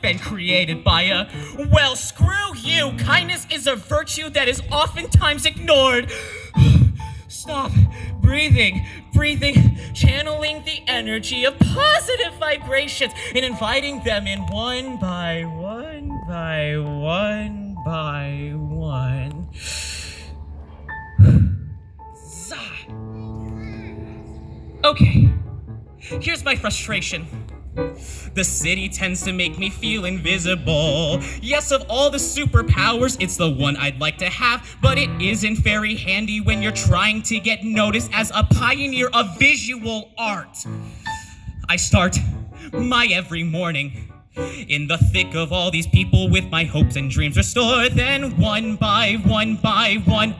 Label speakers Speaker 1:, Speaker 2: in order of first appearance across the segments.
Speaker 1: been created by a... Well, screw you! Kindness is a virtue that is oftentimes ignored. Stop breathing, channeling the energy of positive vibrations and inviting them in one by one by one by one. Okay, here's my frustration. The city tends to make me feel invisible. Yes, of all the superpowers, it's the one I'd like to have, but it isn't very handy when you're trying to get noticed as a pioneer of visual art. I start my every morning in the thick of all these people with my hopes and dreams restored. Then one by one,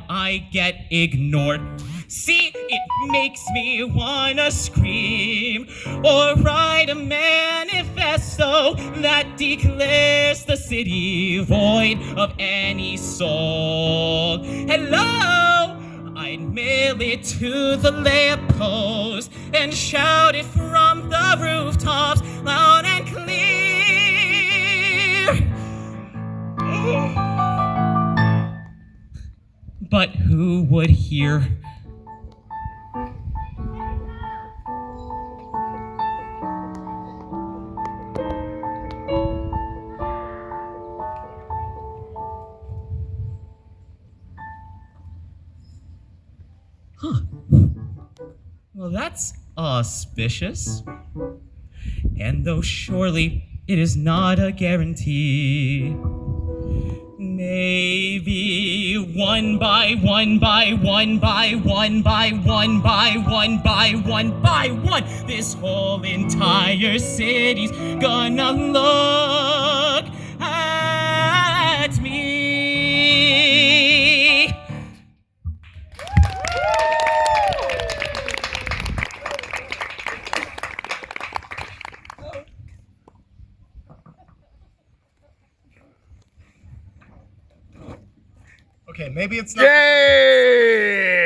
Speaker 1: I get ignored. See, it makes me wanna scream or write a manifesto that declares the city void of any soul. Hello! I'd mail it to the lamppost and shout it from the rooftops loud and clear. But who would hear? Huh. Well, that's auspicious. And though surely it is not a guarantee, maybe one by one by one by one by one by one by one by one, this whole entire city's gonna look at me.
Speaker 2: Okay, maybe it's not.
Speaker 3: Yay!